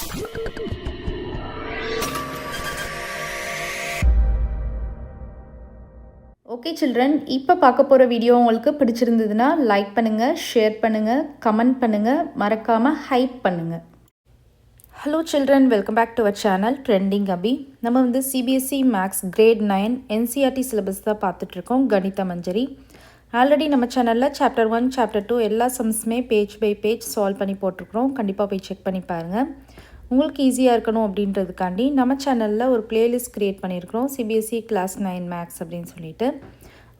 Okay children, இப்போ பார்க்க போகிற வீடியோ உங்களுக்கு பிடிச்சிருந்ததுன்னா லைக் பண்ணுங்கள், ஷேர் பண்ணுங்கள், கமெண்ட் பண்ணுங்கள், மறக்காமல் ஹைப் பண்ணுங்கள். Hello children, welcome back to our channel trending Abhi. நம்ம வந்து CBSE maths grade 9 NCERT syllabus தான் பார்த்துட்ருக்கோம், கணித மஞ்சரி. ஆல்ரெடி நம்ம சேனலில் சாப்டர் 1 சாப்டர் 2 எல்லா சம்ஸுமே பேஜ் பை பேஜ் சால்வ் பண்ணி போட்டிருக்கிறோம். கண்டிப்பாக போய் செக் பண்ணி பாருங்கள். உங்களுக்கு ஈஸியாக இருக்கணும் அப்படின்றதுக்காண்டி நம்ம சேனலில் ஒரு பிளேலிஸ்ட் க்ரியேட் பண்ணியிருக்கிறோம், சிபிஎஸ்சி கிளாஸ் 9 மேக்ஸ் அப்படின்னு சொல்லிட்டு.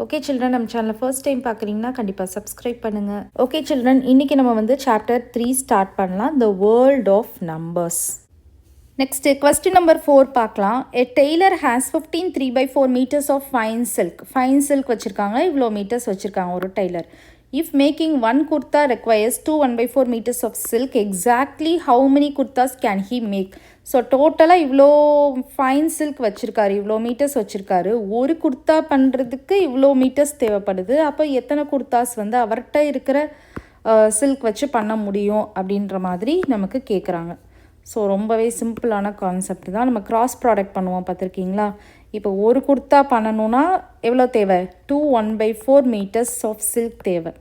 ஓகே சில்ட்ரன், நம்ம சேனலை ஃபர்ஸ்ட் டைம் பார்க்குறீங்கன்னா கண்டிப்பாக சப்ஸ்கிரைப் பண்ணுங்கள். ஓகே சில்ட்ரன், இன்றைக்கி நம்ம வந்து சாப்டர் 3 ஸ்டார்ட் பண்ணலாம், the world of numbers. Next question number 4 பார்க்கலாம். A tailor has 15 3/4 metres of fine silk. Fine silk வச்சுருக்காங்க, இவ்வளோ மீட்டர்ஸ் வச்சுருக்காங்க ஒரு tailor. If making one kurta requires 2 1/4 meters of silk, exactly how many kurtas can he make? So டோட்டலாக இவ்வளோ fine silk வச்சுருக்காரு, இவ்வளோ metres வச்சுருக்காரு. ஒரு குர்த்தா பண்ணுறதுக்கு இவ்வளோ மீட்டர்ஸ் தேவைப்படுது. அப்போ எத்தனை குர்த்தாஸ் வந்து அவர்கிட்ட இருக்கிற சில்க் வச்சு பண்ண முடியும் அப்படின்ற மாதிரி நமக்கு கேட்குறாங்க. ஸோ ரொம்பவே சிம்பிளான கான்செப்ட் தான். நம்ம கிராஸ் ப்ராடக்ட் பண்ணுவோம், பார்த்துருக்கீங்களா? இப்போ ஒரு குர்த்தா பண்ணணுன்னா எவ்வளோ தேவை? 2 1/4 மீட்டர்ஸ் ஆஃப் சில்க் தேவை.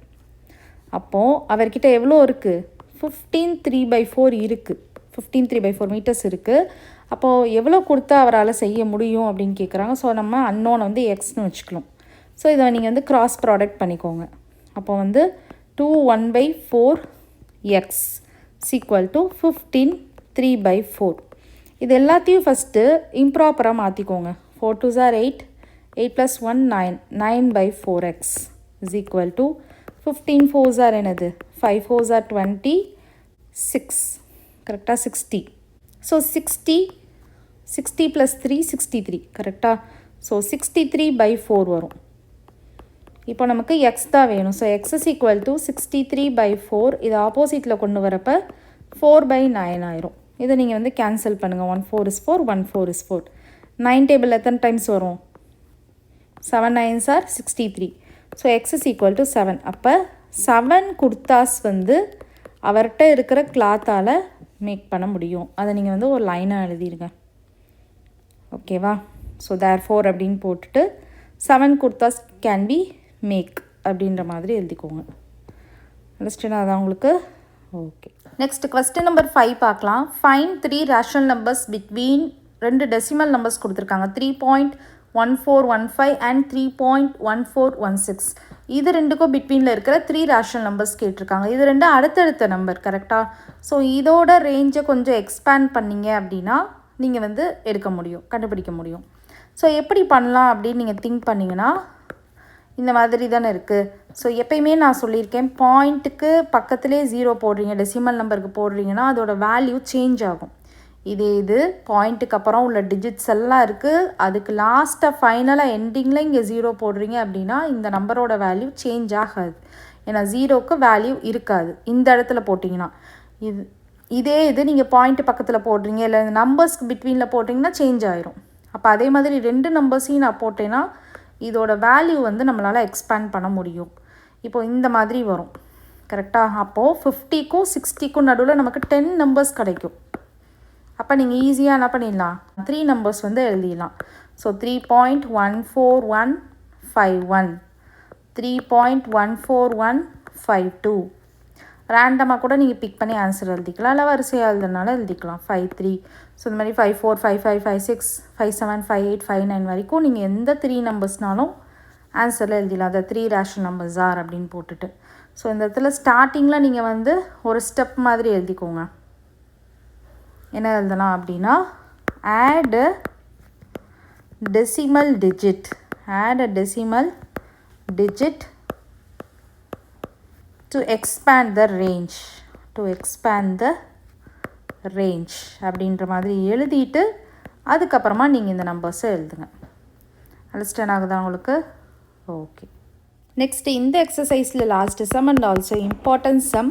அப்போது அவர்கிட்ட எவ்வளோ இருக்குது? 15 3/4 இருக்குது. 15 3/4 மீட்டர்ஸ் இருக்குது. அப்போது எவ்வளோ குர்த்தா அவரால் செய்ய முடியும் அப்படின்னு கேட்குறாங்க. ஸோ நம்ம அன்னோனை வந்து எக்ஸ்னு வச்சுக்கலாம். ஸோ இதை நீங்கள் வந்து கிராஸ் ப்ராடக்ட் பண்ணிக்கோங்க. அப்போ வந்து 2 1/4 எக்ஸ் ஈக்குவல் டு 15 3/4. இது எல்லாத்தையும் ஃபஸ்ட்டு இம்ப்ராப்பராக மாற்றிக்கோங்க. 4 2s are 8, 8 + 1 9, 9/4x is equal to 15 4s are என்னது? 5 4s are 26, கரெக்டாக 60. ஸோ 60 + 3 63, கரெக்டாக. ஸோ 63/4 வரும். இப்போ நமக்கு எக்ஸ் தான் வேணும். So X is equal to 63/4. இது ஆப்போசிட்டில் கொண்டு வரப்போ 4/9 ஆயிரும். இதை நீங்கள் வந்து கேன்சல் பண்ணுங்கள். 1 4 is 4, 1 4 is 4. 9 டேபிள் எத்தனை டைம்ஸ் வரும்? 7 9s are 63. So X is equal to 7. அப்போ 7 குர்த்தாஸ் வந்து அவர்கிட்ட இருக்கிற கிளாத்தால் மேக் பண்ண முடியும். அதை நீங்கள் வந்து ஒரு லைனாக எழுதிடுங்க, ஓகேவா? ஸோ therefore அப்படின்னு போட்டுட்டு 7 குர்த்தாஸ் கேன் பி மேக் அப்படின்ற மாதிரி எழுதிக்கோங்க. அண்டர்ஸ்டாண்ட்? அதான் உங்களுக்கு ஓகே. நெக்ஸ்ட் கொஸ்டின் நம்பர் 5 பார்க்கலாம். Find 3 rational numbers between 2 decimal numbers கொடுத்துருக்காங்க, 3.1415 அண்ட் 3.1416. இது ரெண்டுக்கும் பிட்வீனில் இருக்கிற 3 ரேஷனல் நம்பர்ஸ் கேட்டிருக்காங்க. இது ரெண்டு அடுத்தடுத்த நம்பர், கரெக்டாக? ஸோ இதோட ரேஞ்சை கொஞ்சம் எக்ஸ்பேண்ட் பண்ணிங்க அப்படின்னா நீங்கள் வந்து எடுக்க முடியும், கண்டுபிடிக்க முடியும். ஸோ எப்படி பண்ணலாம் அப்படின்னு நீங்கள் திங்க் பண்ணிங்கன்னா இந்த மாதிரி தானே இருக்குது. ஸோ எப்பயுமே நான் சொல்லியிருக்கேன், பாயிண்ட்டுக்கு பக்கத்துலேயே 0 போடுறீங்க, டெசிமல் நம்பருக்கு போடுறீங்கன்னா அதோட வேல்யூ சேஞ்ச் ஆகும். இது பாயிண்ட்டுக்கு அப்புறம் உள்ள டிஜிட்ஸ் எல்லாம் இருக்குது, அதுக்கு லாஸ்ட்டாக ஃபைனலாக எண்டிங்கில் இங்கே 0 போடுறீங்க அப்படின்னா இந்த நம்பரோட வேல்யூ சேஞ்ச் ஆகாது. ஏன்னா 0க்கு வேல்யூ இருக்காது இந்த இடத்துல போட்டிங்கன்னா. இது நீங்கள் பாயிண்ட்டு பக்கத்தில் போடுறீங்க, இல்லை நம்பர்ஸ்க்கு பிட்வீனில் போட்டிங்கன்னா சேஞ்ச் ஆயிரும். அப்போ அதே மாதிரி 2 நம்பர்ஸையும் நான் போட்டேன்னா இதோட வேல்யூ வந்து நம்மளால் எக்ஸ்பேண்ட் பண்ண முடியும். இப்போ இந்த மாதிரி வரும், கரெக்டாக? அப்போது 50க்கும் 60க்கும் நடுவில் நமக்கு 10 நம்பர்ஸ் கிடைக்கும். அப்போ நீங்கள் ஈஸியாக என்ன பண்ணிடலாம்? 3 நம்பர்ஸ் வந்து எழுதிடலாம். ஸோ 3.14151, 3.14152. ரேண்டமாக கூட நீங்கள் பிக் பண்ணி ஆன்சர் எழுதிக்கலாம், இல்லை வரிசையாக எழுதுனால எழுதிக்கலாம். 53. ஸோ இந்த மாதிரி 54 55 56 57 58 59 வரைக்கும் நீங்கள் எந்த 3 நம்பர்ஸ்னாலும் ஆன்சரில் எழுதிடலாம். அதை 3 ரேஷனல் நம்பர்ஸ் ஆர் அப்படின்னு போட்டுட்டு. ஸோ இந்த இடத்துல ஸ்டார்டிங்கில் நீங்கள் வந்து ஒரு ஸ்டெப் மாதிரி எழுதிக்கோங்க. என்ன எழுதலாம் அப்படின்னா, add a decimal digit to expand the range அப்படின்ற மாதிரி எழுதிட்டு அதுக்கப்புறமா நீங்கள் இந்த நம்பர்ஸை எழுதுங்க. அண்டர்ஸ்டாண்ட் ஆகுதா உங்களுக்கு? ஓகே. நெக்ஸ்ட் இந்த எக்ஸசைஸில் last sum and also important sum.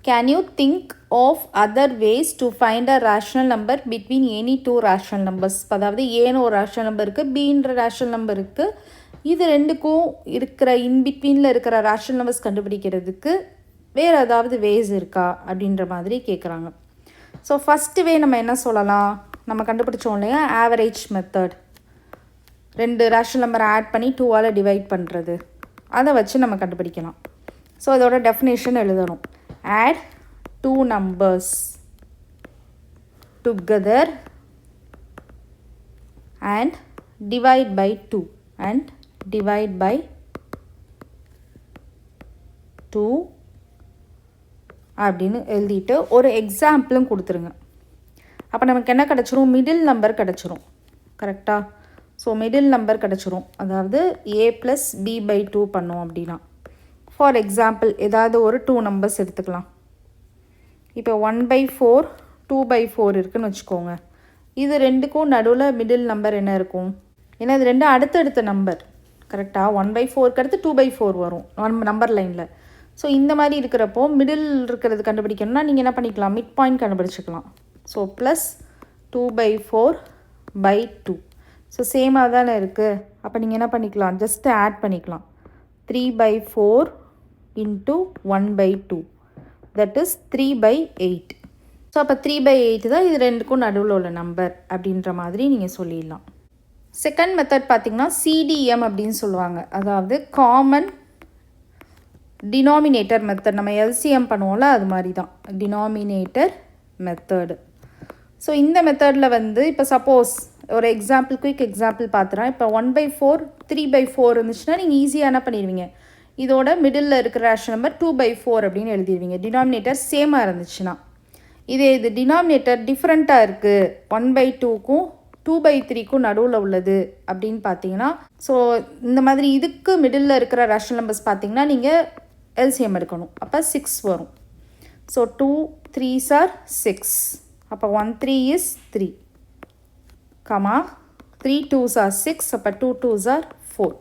Can you think of other ways to find a rational number between any two rational numbers? அதாவது ஏன்னு ஒரு ரேஷனல் நம்பர் இருக்குது, பீன்ற ரேஷனல் நம்பர் இருக்குது. இது ரெண்டுக்கும் இருக்கிற இன்பிட்வீனில் இருக்கிற ரேஷனல் நம்பர்ஸ் கண்டுபிடிக்கிறதுக்கு வேறு ஏதாவது வேஸ் இருக்கா அப்படின்ற மாதிரி கேட்குறாங்க. ஸோ ஃபஸ்ட்டு வே நம்ம என்ன சொல்லலாம், நம்ம கண்டுபிடிச்சோம் இல்லையா average method, 2 rational number add பண்ணி 2ஆல் டிவைட் பண்ணுறது, அதை வச்சு நம்ம கண்டுபிடிக்கலாம். ஸோ இதோட டெஃபினேஷன் எழுதணும். Add 2 numbers together and divide by 2 and divide by 2 அப்படின்னு எழுதிட்டு ஒரு எக்ஸாம்பிளும் கொடுத்துருங்க. அப்போ நமக்கு என்ன கிடச்சிரும், மிடில் நம்பர் கிடச்சிரும். கரெக்டாக? ஸோ மிடில் நம்பர் கிடச்சிரும். அதாவது a + b/2 பண்ணோம் அப்படின்னா, ஃபார் எக்ஸாம்பிள் ஏதாவது ஒரு 2 நம்பர்ஸ் எடுத்துக்கலாம். இப்போ 1/4 2/4 இருக்குதுன்னு வச்சுக்கோங்க. இது ரெண்டுக்கும் நடுவில் மிடில் நம்பர் என்ன இருக்கும்? ஏன்னா இது ரெண்டும் அடுத்தடுத்த நம்பர். கரெக்டாக? 1/4க்கு அடுத்து 2/4 வரும் நம்பர் லைனில். ஸோ இந்த மாதிரி இருக்கிறப்போ மிடில் இருக்கிறது கண்டுபிடிக்கணும்னா நீங்கள் என்ன பண்ணிக்கலாம், மிட் பாயிண்ட் கண்டுபிடிச்சிக்கலாம். So plus 2/4/2. ஸோ சேமாக தானே இருக்குது. அப்போ நீங்கள் என்ன பண்ணிக்கலாம், ஜஸ்ட்டு ஆட் பண்ணிக்கலாம். 3/4 × 1/2 தட் இஸ் 3/8. ஸோ அப்போ 3/8 தான் இது ரெண்டுக்கும் நடுவில் உள்ள நம்பர் அப்படின்ற மாதிரி நீங்கள் சொல்லிடலாம். செகண்ட் மெத்தட் பார்த்திங்கன்னா CDM அப்படின்னு சொல்லுவாங்க. அதாவது காமன் டினாமினேட்டர் மெத்தட். நம்ம LCM பண்ணுவோம்ல, அது மாதிரி தான் டினாமினேட்டர் மெத்தடு. ஸோ இந்த மெத்தடில் வந்து இப்போ சப்போஸ் ஒரு எக்ஸாம்பிள், குயிக் எக்ஸாம்பிள் பார்த்துறேன். இப்போ 1/4 3/4 இருந்துச்சுன்னா நீங்கள் ஈஸியாக என்ன பண்ணிடுவீங்க, இதோட மிடில் இருக்கிற ரேஷனல் நம்பர் 2/4 அப்படின்னு எழுதிடுவீங்க, டினாமினேட்டர் சேமாக இருந்துச்சுன்னா. இது டினாமினேட்டர் டிஃப்ரெண்ட்டாக இருக்குது, 1/2க்கும் 2/3க்கும் நடுவில் உள்ளது அப்படின்னு பார்த்தீங்கன்னா, ஸோ இந்த மாதிரி இதுக்கு மிடில் இருக்கிற ரேஷனல் நம்பர்ஸ் பார்த்தீங்கன்னா நீங்கள் LCM எடுக்கணும். அப்போ 6 வரும். So 2 3s are 6. அப்போ 1 3 is 3, 3 2s are 6. அப்போ 2 2s are 4.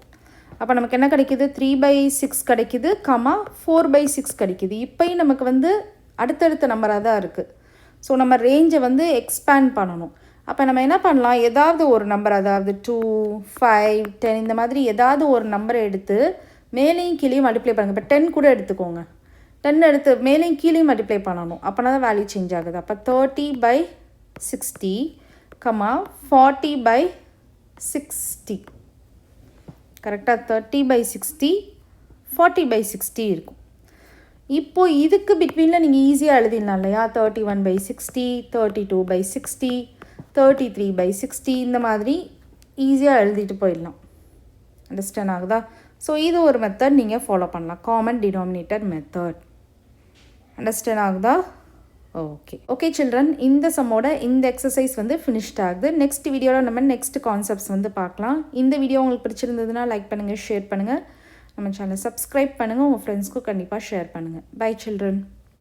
அப்போ நமக்கு என்ன கிடைக்கிது, 3/6 கிடைக்கிது, 4/6 கிடைக்கிது. இப்போயும் நமக்கு வந்து அடுத்தடுத்த நம்பராக தான் இருக்குது. ஸோ நம்ம ரேஞ்சை வந்து எக்ஸ்பேண்ட் பண்ணணும். அப்போ நம்ம என்ன பண்ணலாம், ஏதாவது ஒரு நம்பர், அதாவது 2 5 10 இந்த மாதிரி ஏதாவது ஒரு நம்பரை எடுத்து மேலேயும் கீழேயும் மல்டிப்ளை பண்ணுங்கள். இப்போ 10 கூட எடுத்துக்கோங்க. 10 எடுத்து மேலேயும் கீழேயும் மல்டிப்ளை பண்ணணும். அப்போனா தான் வேல்யூ சேஞ்ச் ஆகுது. அப்போ 30/60, 40/60. கரெக்டாக? 30/60 40/60 இருக்கும். இப்போது இதுக்கு பிட்வீனில் நீங்கள் ஈஸியாக எழுதிடலாம் இல்லையா, 31/60, 32/60, 33/60 இந்த மாதிரி ஈஸியாக எழுதிட்டு போயிடலாம். அண்டர்ஸ்டாண்ட் ஆகுதா? ஸோ இது ஒரு மெத்தட் நீங்கள் ஃபாலோ பண்ணலாம், காமன் டினாமினேட்டர் மெத்தட். அண்டர்ஸ்டாண்ட் ஆகுதா? ஓகே சில்ட்ரன், இந்த சம்மோட இந்த எக்ஸசைஸ் வந்து ஃபினிஷ்ட் ஆகுது. நெக்ஸ்ட் வீடியோவில் நம்ம நெக்ஸ்ட் கான்செப்ட்ஸ் வந்து பார்க்கலாம். இந்த வீடியோ உங்களுக்கு பிடிச்சிருந்ததுன்னா லைக் பண்ணுங்கள், ஷேர் பண்ணுங்கள், நம்ம சேனலை சப்ஸ்கிரைப் பண்ணுங்கள், உங்கள் ஃப்ரெண்ட்ஸ்க்கும் கண்டிப்பாக ஷேர் பண்ணுங்கள். Bye children.